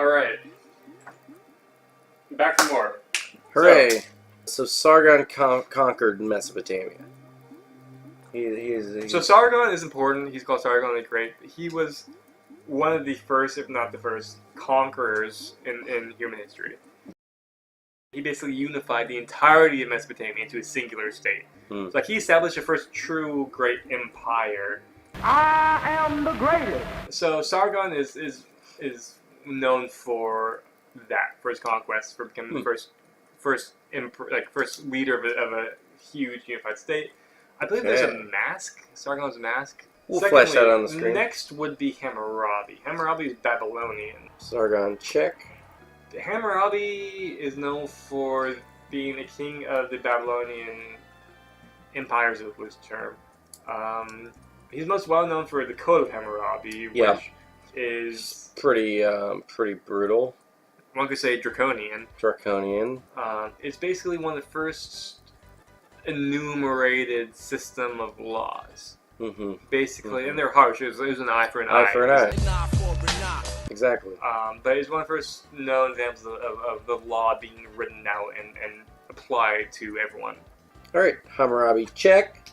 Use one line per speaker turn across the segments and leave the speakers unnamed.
Alright. Back for more.
Hooray! So Sargon conquered Mesopotamia.
So Sargon is important. He's called Sargon the Great. He was one of the first, if not the first, conquerors in human history. He basically unified the entirety of Mesopotamia into a singular state. So like he established the first true great empire.
I am the greatest.
So Sargon is known for that, for his conquest, for becoming the first leader of a huge unified state. I believe there's a mask, Sargon's mask.
We'll flash that on the screen.
Next would be Hammurabi. Hammurabi is Babylonian.
Sargon, check.
Hammurabi is known for being a king of the Babylonian Empire, is a loose term. He's most well known for the Code of Hammurabi, which is
pretty brutal.
One could say draconian. It's basically one of the first enumerated system of laws. Basically, and they're harsh. It was an eye for an eye.
Eye for an eye. Exactly.
But it's one of the first known examples of the law being written out and applied to everyone.
Alright, Hammurabi, check.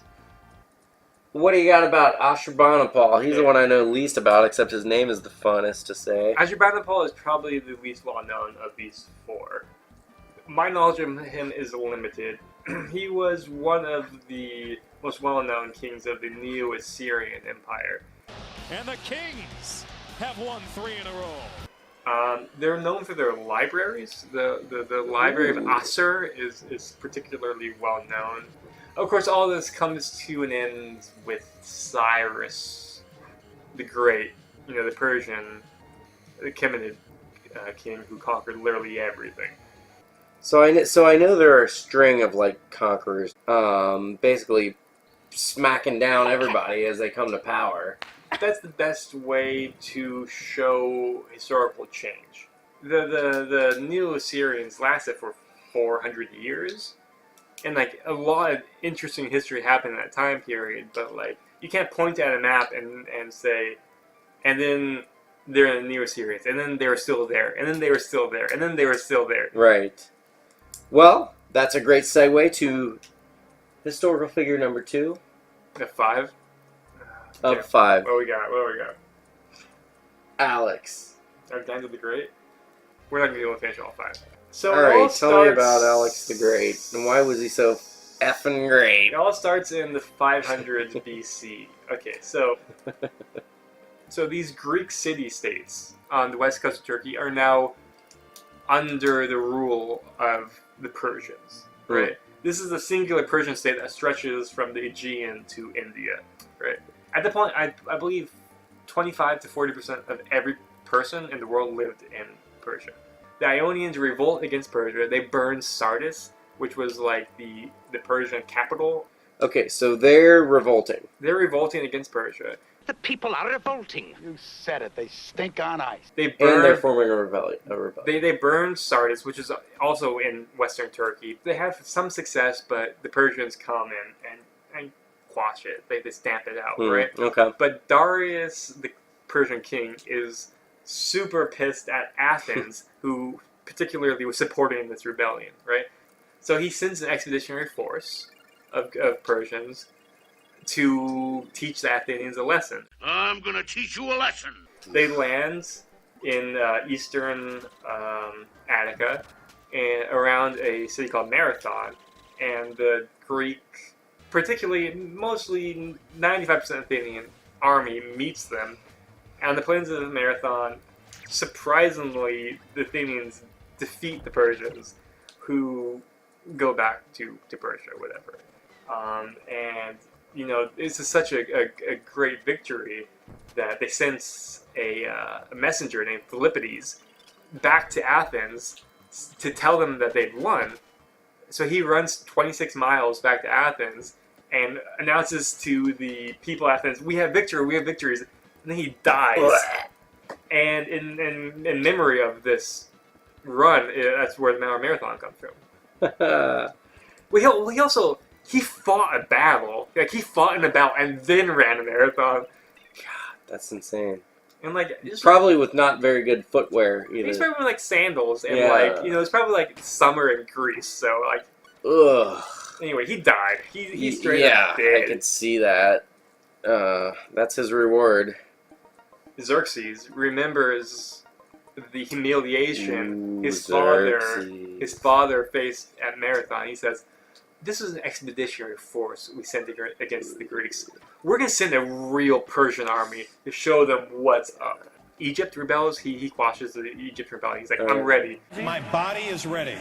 What do you got about Ashurbanipal? He's the one I know least about, except his name is the funnest to say.
Ashurbanipal is probably the least well known of these four. My knowledge of him is limited. He was one of the most well-known kings of the Neo-Assyrian Empire.
And the Kings have won 3 in a row.
They're known for their libraries. The library of Assur is particularly well known. Of course, all this comes to an end with Cyrus the Great, the Persian, the Achaemenid king who conquered literally everything.
So I know there are a string of conquerors, basically smacking down everybody as they come to power.
That's the best way to show historical change. The Neo-Assyrians lasted for 400 years, and a lot of interesting history happened in that time period. But you can't point at a map and say, and then they're in the Neo-Assyrians, and then they were still there, and then they were still there, and then they were still there.
Right. Well, that's a great segue to historical figure number 2.
Of 5?
Of 5.
What do we got?
Alex.
Alexander the Great? We're not going to be able to finish all 5. So
alright, tell me about Alex the Great. And why was he so effing great?
It all starts in the 500s BC. Okay, so these Greek city-states on the west coast of Turkey are now under the rule of the Persians, right? This is a singular Persian state that stretches from the Aegean to India, right? At the point, I believe 25 to 40% of every person in the world lived in Persia. The Ionians revolt against Persia. They burned Sardis, which was the Persian capital. Okay, so they're revolting. They're revolting against Persia.
The people are revolting. You said it. They stink on ice.
They burn,
and they're forming a rebellion.
They burned Sardis, which is also in western Turkey. They have some success, but the Persians come in and quash it. They stamp it out, right?
Okay.
But Darius, the Persian king, is super pissed at Athens, who particularly was supporting this rebellion, right? So he sends an expeditionary force of Persians to teach the Athenians a lesson.
I'm gonna teach you a lesson.
They land in eastern Attica and around a city called Marathon, and the Greek, particularly mostly 95% Athenian army meets them. On the plains of Marathon, surprisingly, the Athenians defeat the Persians, who go back to Persia, whatever. And this is such a great victory that they sent a messenger named Philippides back to Athens to tell them that they'd won. So he runs 26 miles back to Athens and announces to the people of Athens, "We have victory, we have victories." And then he dies. And in memory of this run, that's where the Marathon comes from. He fought a battle. He fought in a battle and then ran a marathon.
God, that's insane.
And like, just
Probably with not very good footwear either.
he's probably wearing like sandals and
Yeah.
like it's probably like summer in Greece. So like,
Ugh.
anyway, he died. He straight
Yeah,
up dead.
I could see that. That's his reward.
Xerxes remembers the humiliation
Ooh,
his
Xerxes.
father faced at Marathon. He says, "This is an expeditionary force we sent against the Greeks. We're gonna send a real Persian army to show them what's up." Egypt rebels. He quashes the Egypt rebellion. He's like, "I'm ready."
My body is ready.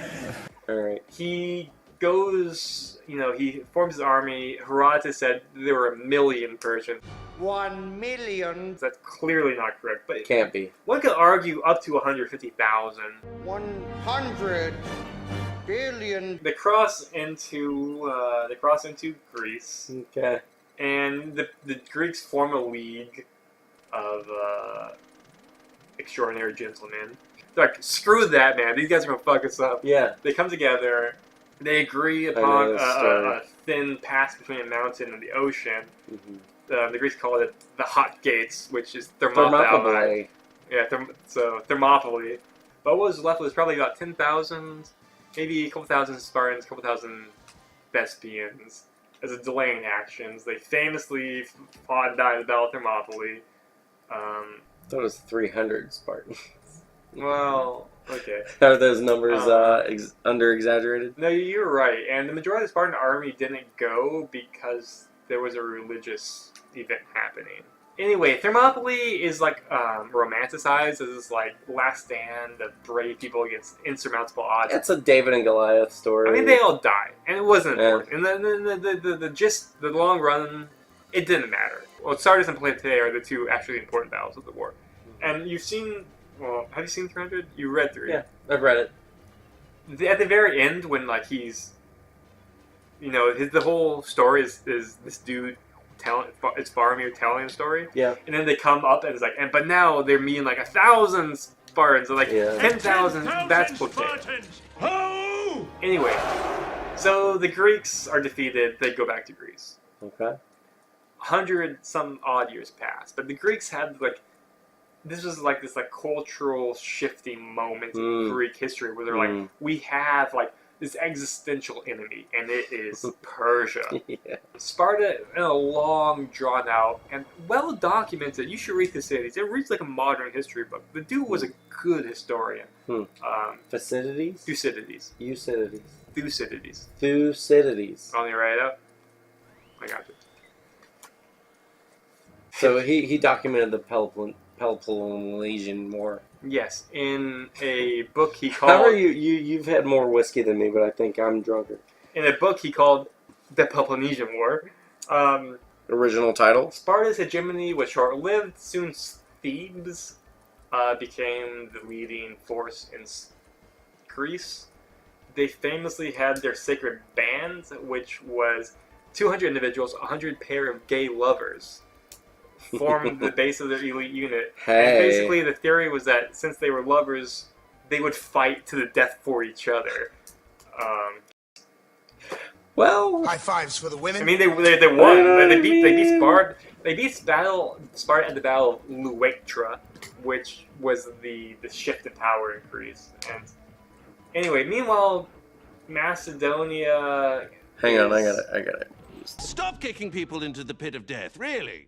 All right.
He goes, he forms his army. Herodotus said there were 1 million Persians.
1 million.
That's clearly not correct, but
Can't be.
one could argue up to 150,000.
100 billion.
They cross into Greece,
Okay.
and the Greeks form a league of extraordinary gentlemen. They're like, screw that, man. These guys are gonna fuck us up.
Yeah.
They come together. They agree
know
upon
this story.
a thin pass between a mountain and the ocean.
Mm-hmm.
The Greeks call it the Hot Gates, which is Thermopylae. Yeah, Thermopylae. But what was left was probably about 10,000, maybe a couple thousand Spartans, a couple thousand Thespians. As a delaying actions, they famously fought and died in the Battle of Thermopylae.
I thought it was 300 Spartans.
Well, okay.
Are those numbers under-exaggerated?
No, you're right. And the majority of the Spartan army didn't go because there was a religious event happening. Anyway, Thermopylae is like romanticized as this like last stand of brave people against insurmountable odds.
It's a David and Goliath story.
I mean, they all died, and it wasn't important. And the long run, it didn't matter. Well, Sardis and Plataea are the two actually important battles of the war. And you've seen, have you seen 300? You read through it.
Yeah, I've read it.
At the very end, when like he's, the whole story is this dude it's Faramir telling a story.
Yeah.
And then they come up and it's like, but now they're meeting like 1,000 Spartans, or like 10,000. That's Plataea.
Oh!
Anyway, so the Greeks are defeated. They go back to Greece.
Okay.
100 some odd years pass, but the Greeks had like, this was like this like cultural shifting moment in Greek history where they're like, we have like this existential enemy, and it is Persia.
Yeah.
Sparta, in a long, drawn out, and well documented. You should read Thucydides. It reads like a modern history book. The dude was a good historian.
Thucydides?
Thucydides.
Thucydides.
Thucydides.
Thucydides.
Want me to write it up? I got it.
So he documented the Peloponnesian War.
Yes, in a book he called...
How are you've had more whiskey than me, but I think I'm drunker.
In a book he called The Peloponnesian War.
Original title?
Sparta's hegemony was short-lived. Soon Thebes became the leading force in Greece. They famously had their sacred bands, which was 200 individuals, 100 pair of gay lovers, formed the base of their elite unit.
Hey.
And basically the theory was that since they were lovers, they would fight to the death for each other.
Well,
High fives for the women.
I mean, they won. They beat Sparta. They beat Sparta at the Battle of Leuctra, which was the shift in power in Greece. And anyway, meanwhile, Macedonia.
hang on, I got it.
Stop kicking people into the pit of death, really.